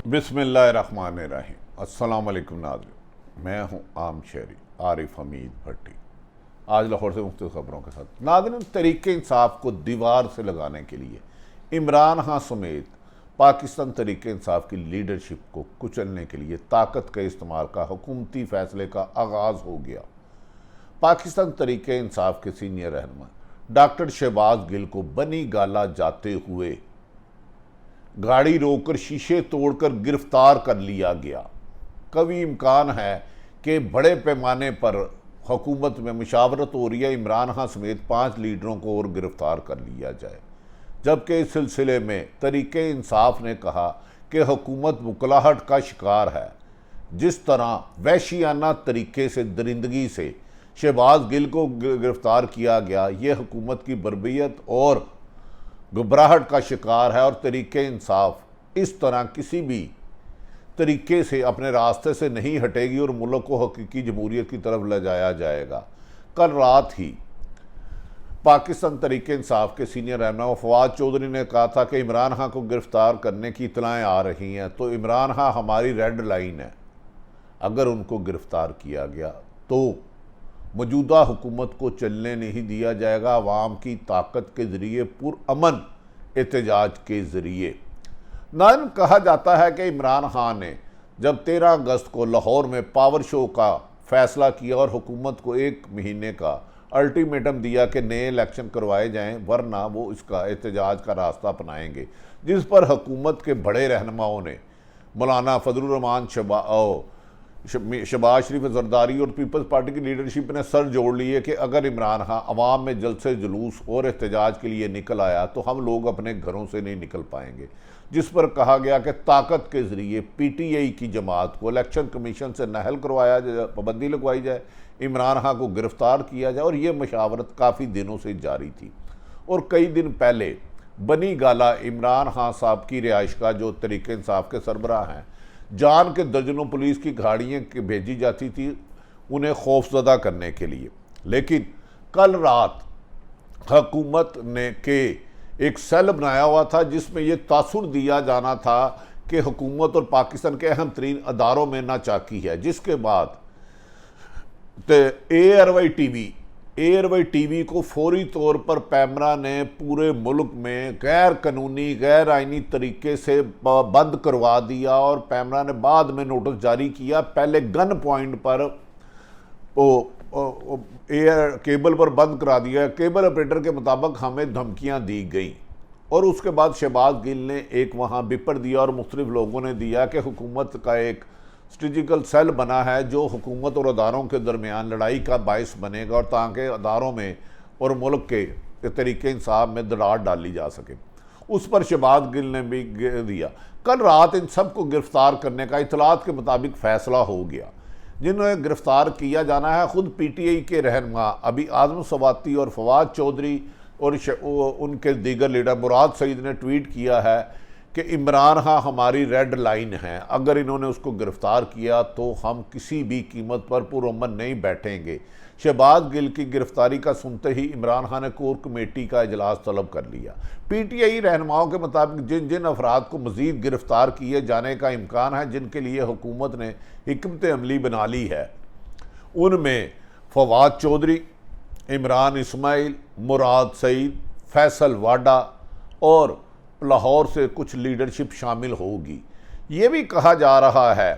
बिस्मिल्लाहिर्रहमानिर्रहीम। अस्सलाम वालेकुम नाज़रीन, मैं हूँ आम शहरी आरिफ हमीद भट्टी। आज लाहौर से मुख्तलिफ खबरों के साथ नाज़रीन, तहरीक इंसाफ को दीवार से लगाने के लिए इमरान खान समेत पाकिस्तान तहरीक इंसाफ की लीडरशिप को कुचलने के लिए ताकत के इस्तेमाल का हुकूमती फैसले का आगाज़ हो गया। पाकिस्तान तहरीक इंसाफ के सीनियर रहनुमा डॉक्टर शहबाज गिल को बनी गाला जाते हुए गाड़ी रोककर शीशे तोड़कर गिरफ्तार कर लिया गया। कभी इम्कान है कि बड़े पैमाने पर हुकूमत में मुशावरत हो रही है, इमरान खान समेत 5 लीडरों को और गिरफ्तार कर लिया जाए। जबकि इस सिलसिले में तहरीक इंसाफ ने कहा कि हुकूमत मुकलाहट का शिकार है। जिस तरह वहशियाना तरीके से दरिंदगी से शहबाज गिल को गिरफ्तार किया गया, ये हुकूमत की बर्बियत और घबराहट का शिकार है। और तहरीक इंसाफ इस तरह किसी भी तरीके से अपने रास्ते से नहीं हटेगी और मुल्क को हकीकी जमहूरियत की तरफ ले जाया जाएगा। कल रात ही पाकिस्तान तहरीक इंसाफ के सीनियर रहनुमा फवाद चौधरी ने कहा था कि इमरान खान को गिरफ्तार करने की इतलाएँ आ रही हैं, तो इमरान खान हमारी रेड लाइन है। अगर उनको गिरफ्तार किया गया तो मौजूदा हुकूमत को चलने नहीं दिया जाएगा, अवाम की ताकत के ज़रिए पुरअमन एहतजाज के ज़रिए। नाज़रीन, कहा जाता है कि इमरान खान ने जब 13 अगस्त को लाहौर में पावर शो का फ़ैसला किया और हुकूमत को 1 महीने का अल्टीमेटम दिया कि नए इलेक्शन करवाए जाएं, वरना वो इसका एहतजाज का रास्ता अपनाएंगे, जिस पर हुकूमत के बड़े रहनुमाओं ने मौलाना फजलुर रहमान शहबाज शरीफ जरदारी और पीपल्स पार्टी की लीडरशिप ने सर जोड़ लिए कि अगर इमरान खान अवाम में जलसे जुलूस और एहतजाज के लिए निकल आया तो हम लोग अपने घरों से नहीं निकल पाएंगे। जिस पर कहा गया कि ताकत के ज़रिए PTI की जमात को इलेक्शन कमीशन से नाअहल करवाया जाए, पाबंदी लगवाई जाए, इमरान खान को गिरफ्तार किया जाए। और ये मशावरत काफ़ी दिनों से जारी थी। और कई दिन पहले बनी गाला इमरान खान साहब की रिहाइश का जो तहरीक इंसाफ के सरबराह हैं, जान के दर्जनों पुलिस की गाड़ियाँ भेजी जाती थी उन्हें खौफजदा करने के लिए। लेकिन कल रात हुकूमत ने के एक सेल बनाया हुआ था जिसमें यह तासुर दिया जाना था कि हुकूमत और पाकिस्तान के अहम तरीन अदारों में नाचाकी है। जिसके बाद एयरवाई टीवी को फौरी तौर पर पैमरा ने पूरे मुल्क में गैर कानूनी गैर आइनी तरीके से बंद करवा दिया। और पैमरा ने बाद में नोटिस जारी किया, पहले गन पॉइंट पर एयर केबल पर बंद करा दिया। केबल ऑपरेटर के मुताबिक हमें धमकियां दी गई। और उसके बाद शहबाज गिल ने एक वहाँ बिपर दिया और मुख्तलिफ लोगों ने दिया कि हुकूमत का एक स्ट्रेटिजिकल सेल बना है जो हुकूमत और अदारों के दरमियान लड़ाई का बायस बनेगा, और ताकि अदारों में और मुल्क के तहरीक इंसाफ में दरार डाली जा सके। उस पर शहबाज गिल ने भी दिया। कल रात इन सब को गिरफ्तार करने का इतलात के मुताबिक फ़ैसला हो गया। जिन्हें गिरफ्तार किया जाना है खुद PTI के रहनुमा अभी आज़म सवाती और फवाद चौधरी और उनके दीगर लीडर मुराद सईद ने ट्वीट किया है कि इमरान खान हमारी रेड लाइन है। अगर इन्होंने उसको गिरफ्तार किया तो हम किसी भी कीमत पर पुरअमन नहीं बैठेंगे। शहबाज गिल की गिरफ्तारी का सुनते ही इमरान खान ने कोर कमेटी का इजलास तलब कर लिया। PTI रहनुमाओं के मुताबिक जिन जिन अफराद को मज़ीद गिरफ्तार किए जाने का इम्कान है, जिनके लिए हुकूमत ने हिकमत अमली बना ली है, उनमें फवाद चौधरी, इमरान इस्माइल, मुराद सईद, फैसल वाडा और लाहौर से कुछ लीडरशिप शामिल होगी। ये भी कहा जा रहा है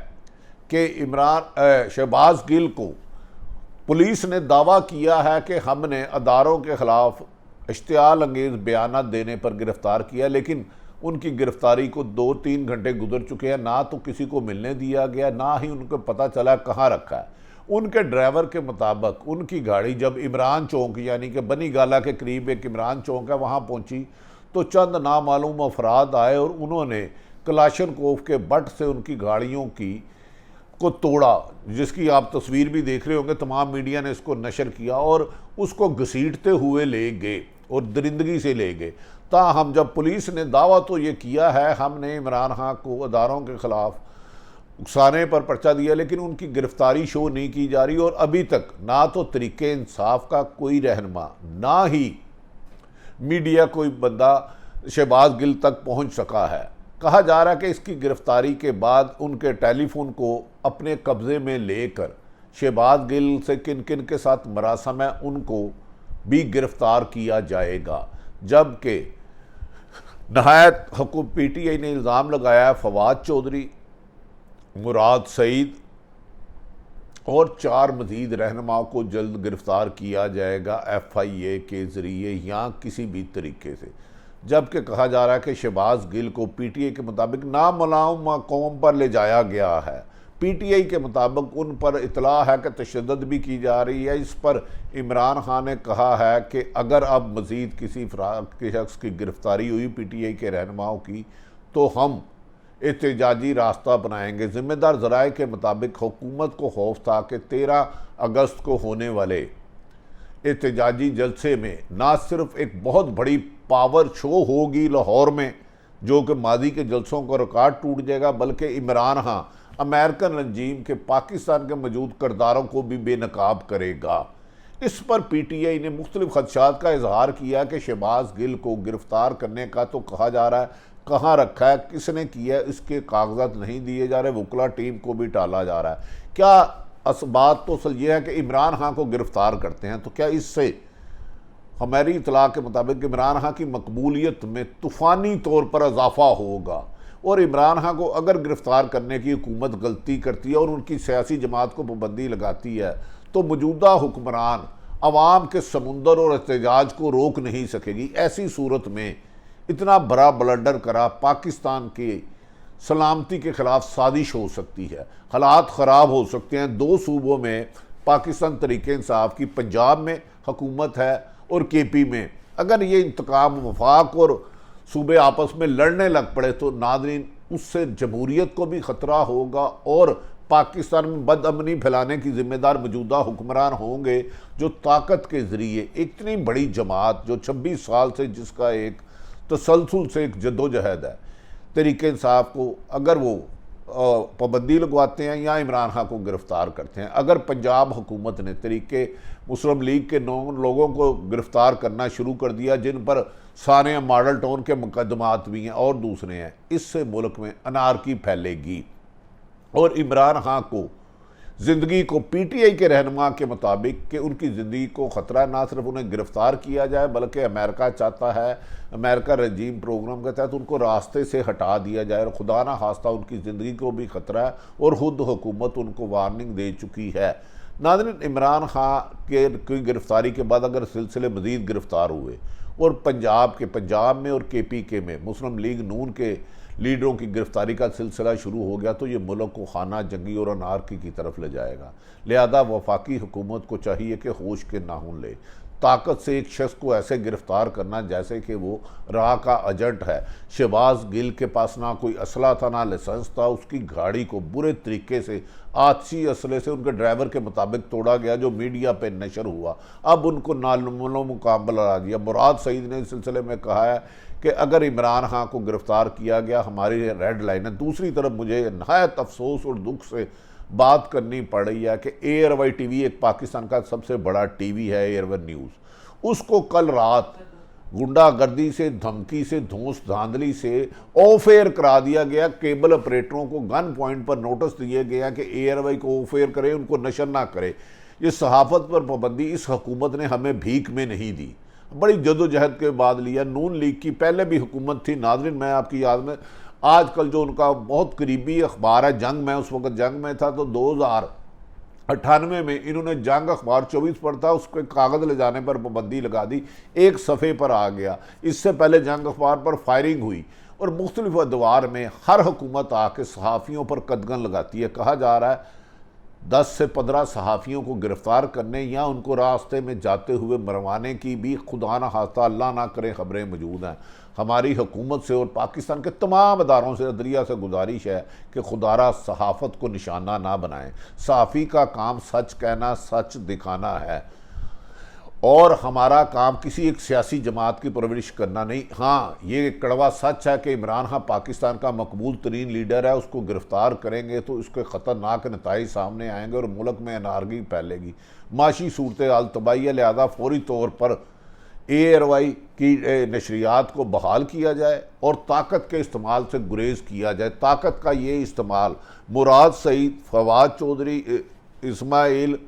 कि शहबाज गिल को पुलिस ने दावा किया है कि हमने अदारों के ख़िलाफ़ इश्तियाल अंगेज़ बयानात देने पर गिरफ़्तार किया, लेकिन उनकी गिरफ़्तारी को 2-3 घंटे गुजर चुके हैं। ना तो किसी को मिलने दिया गया, ना ही उनको पता चला कहाँ रखा है। उनके ड्राइवर के मुताबिक उनकी गाड़ी जब इमरान चौक यानी कि बनी गाला के करीब एक इमरान चौक है वहाँ पहुँची तो चंद नामालूम अफराद आए और उन्होंने कलाशनकोफ के बट से उनकी गाड़ियों को तोड़ा, जिसकी आप तस्वीर भी देख रहे होंगे। तमाम मीडिया ने इसको नशर किया और उसको घसीटते हुए ले गए और दरिंदगी से ले गए। ताहम जब पुलिस ने दावा तो ये किया है हमने इमरान खान को अदारों के ख़िलाफ़ उकसाने पर पर्चा दिया, लेकिन उनकी गिरफ्तारी शो नहीं की जा रही। और अभी तक ना तो तहरीक इंसाफ का कोई रहनुमा ना ही मीडिया कोई बंदा शहबाज गिल तक पहुंच सका है। कहा जा रहा है कि इसकी गिरफ्तारी के बाद उनके टेलीफोन को अपने कब्जे में लेकर शहबाज गिल से किन किन के साथ मरासम है उनको भी गिरफ्तार किया जाएगा। जबकि नहायत हुकूम PTI ने इल्ज़ाम लगाया फवाद चौधरी, मुराद सईद और 4 मजीद रहनुमाओं को जल्द गिरफ्तार किया जाएगा FIA के ज़रिए या किसी भी तरीके से। जबकि कहा जा रहा है कि शहबाज गिल को PTI के मुताबिक नामलाम मकाम पर ले जाया गया है। PTI के मुताबिक उन पर इतला है कि तशद्दुद भी की जा रही है। इस पर इमरान खान ने कहा है कि अगर अब मज़ीद किसी के शख्स की गिरफ्तारी हुई PTI के रहनुमाओं की तो हम एहतजाजी रास्ता बनाएंगे। ज़िम्मेदार ज़राए के मुताबिक हुकूमत को खौफ था कि 13 अगस्त को होने वाले एहतजाजी जलसे में ना सिर्फ एक बहुत बड़ी पावर शो होगी लाहौर में जो कि माजी के जलसों का रिकॉर्ड टूट जाएगा, बल्कि इमरान खान अमेरिकन रजीम के पाकिस्तान के मौजूद किरदारों को भी बेनकाब करेगा। इस पर PTI ने मुख्तलिफ खदशात का इजहार किया कि शहबाज गिल को गिरफ्तार करने का तो कहा जा रहा है, कहाँ रखा है, किसने किया, इसके कागजात नहीं दिए जा रहे, वकला टीम को भी टाला जा रहा है। क्या बात तो असल ये है कि इमरान खान को गिरफ्तार करते हैं तो क्या इससे हमारी इतला के मुताबिक इमरान खान की मकबूलियत में तूफ़ानी तौर पर इजाफा होगा। और इमरान खान को अगर गिरफ्तार करने की हुकूमत गलती करती है और उनकी सियासी जमात को पाबंदी लगाती है तो मौजूदा हुक्मरान अवाम के समुंदर और एहतजाज को रोक नहीं सकेगी। ऐसी सूरत में इतना बड़ा ब्लंडर करा पाकिस्तान के सलामती के ख़िलाफ़ साजिश हो सकती है, हालात ख़राब हो सकते हैं। 2 सूबों में पाकिस्तान तरीके इंसाफ की, पंजाब में हुकूमत है और KP में, अगर ये इंतकाम वफाक और सूबे आपस में लड़ने लग पड़े तो नाज़रीन उससे जमहूरियत को भी ख़तरा होगा और पाकिस्तान में बदअमनी फैलाने की ज़िम्मेदार मौजूदा हुक्मरान होंगे जो ताकत के ज़रिए इतनी बड़ी जमात जो 26 साल से जिसका एक तसलसल से एक जद्दोजहद है तरीके इंसाफ को, अगर वो पाबंदी लगवाते हैं या इमरान खान को गिरफ़्तार करते हैं। अगर पंजाब हुकूमत ने तरीके मुस्लिम लीग के 9 लोगों को गिरफ़्तार करना शुरू कर दिया जिन पर सारे मॉडल टाउन के मुकदमात भी हैं और दूसरे हैं, इससे मुल्क में अनारकी फैलेगी और इमरान खान को ज़िंदगी को PTI के रहनुमा के मुताबिक कि उनकी ज़िंदगी को ख़तरा, ना सिर्फ उन्हें गिरफ़्तार किया जाए बल्कि अमेरिका चाहता है अमेरिका रजीम प्रोग्राम के तहत उनको रास्ते से हटा दिया जाए और खुदा ना खास्ता उनकी ज़िंदगी को भी ख़तरा है और ख़ुद हुकूमत उनको वार्निंग दे चुकी है। नाज़रीन, इमरान खान की गिरफ़्तारी के बाद अगर सिलसिले मज़ीद गिरफ़्तार हुए और पंजाब में और KPK में मुस्लिम लीग नून के लीडरों की गिरफ्तारी का सिलसिला शुरू हो गया तो ये मुल्क को खाना जंगी और अनारकी की तरफ ले जाएगा। लिहाजा वफाकी हुकूमत को चाहिए कि होश के नाखून ले, ताकत से एक शख्स को ऐसे गिरफ़्तार करना जैसे कि वो राह का एजेंट है। शहबाज गिल के पास ना कोई असला था ना लाइसेंस था, उसकी गाड़ी को बुरे तरीके से आतिशी असले से उनके ड्राइवर के मुताबिक तोड़ा गया जो मीडिया पे नशर हुआ। अब उनको नामुमकिन मुकाबला आ दिया। मुराद सईद ने इस सिलसिले में कहा है कि अगर इमरान खान को गिरफ़्तार किया गया हमारी रेड लाइन है। दूसरी तरफ मुझे नहायत अफसोस और दुख से बात करनी पड़ रही है कि एयरवाई TV एक पाकिस्तान का सबसे बड़ा TV है, एयरवाई न्यूज़, उसको कल रात गुंडागर्दी से, धमकी से, धौंस धांधली से ऑफ एयर करा दिया गया। केबल ऑपरेटरों को गन पॉइंट पर नोटिस दिए गया कि एयरवाई को ऑफ एयर करे, उनको नशर ना करे। ये सहाफ़त पर पाबंदी इस हुकूमत ने हमें भीख में नहीं दी, बड़ी जदोजहद के बाद लिया। नून लीग की पहले भी हुकूमत थी। नाज़रीन, मैं आपकी याद में आजकल जो उनका बहुत करीबी अखबार है जंग में, उस वक्त जंग में था तो 2098 में इन्होंने जंग अखबार 24 पर था, उसके कागज़ ले जाने पर पाबंदी लगा दी, एक सफ़े पर आ गया। इससे पहले जंग अखबार पर फायरिंग हुई और मुख्तलिफ अदवार में हर हुकूमत आके सहाफ़ियों पर कदगन लगाती है। कहा जा रहा है 10 से 15 सहाफ़ियों को गिरफ़्तार करने या उनको रास्ते में जाते हुए मरवाने की भी खुदा ना खास्ता अल्लाह ना करे खबरें मौजूद हैं। हमारी हुकूमत से और पाकिस्तान के तमाम अदारों से, अदलिया से गुजारिश है कि खुदारा सहाफ़त को निशाना ना बनाएं। सहाफ़ी का काम सच कहना, सच दिखाना है और हमारा काम किसी एक सियासी जमात की परवरिश करना नहीं। हाँ, ये कड़वा सच है कि इमरान खान पाकिस्तान का मकबूल तरीन लीडर है, उसको गिरफ़्तार करेंगे तो उसके ख़तरनाक नताइज सामने आएंगे और मुल्क में अनारकी फैलेगी, माशी सूरत हाल तबाही है। लिहाजा फौरी तौर पर ARY की नशरियात को बहाल किया जाए और ताकत के इस्तेमाल से गुरेज किया जाए। ताकत का ये इस्तेमाल मुराद सईद, फवाद चौधरी, इस्माइल,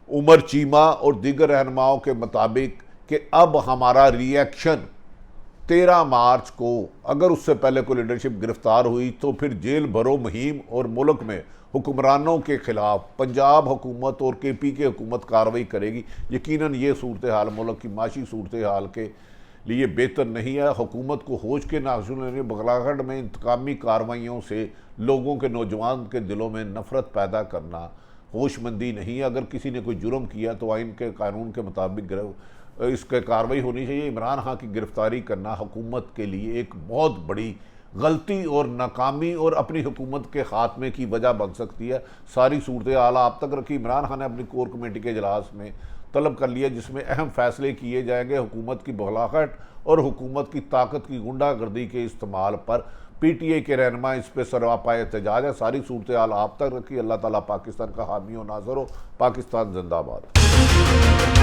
उमर चीमा और दीगर रहनुमाओं के मुताबिक कि अब हमारा रिएक्शन 13 मार्च को, अगर उससे पहले कोई लीडरशिप गिरफ्तार हुई तो फिर जेल भरो मुहिम और मुल्क में हुक्मरानों के खिलाफ पंजाब हुकूमत और KP की हुकूमत कार्रवाई करेगी। यकीनन ये सूरत हाल मुल्क की माशी सूरत हाल के लिए बेहतर नहीं है। हुकूमत को होश के नाज़ुल ने बगलाघट में इंतकामी कार्रवाइयों से लोगों के, नौजवान के दिलों में नफरत पैदा करना होशमंदी नहीं है। अगर किसी ने कोई जुर्म किया तो आइन के कानून के मुताबिक इसके कार्रवाई होनी चाहिए। इमरान खान की गिरफ्तारी करना हुकूमत के लिए एक बहुत बड़ी गलती और नाकामी और अपनी हुकूमत के खात्मे की वजह बन सकती है। सारी सूरत हाल आप तक रखी। इमरान खान ने अपनी कोर कमेटी के इजलास में तलब कर लिया जिसमें अहम फैसले किए जाएंगे हुकूमत की बगलाहट और हुकूमत की ताकत की गुंडागर्दी के इस्तेमाल पर। PTI के रहनुमा इस पर सरापा एहतजाज है। सारी सूरत हाल आप तक रखी। अल्लाह ताला पाकिस्तान का हामी और नाज़र हो। पाकिस्तान जिंदाबाद।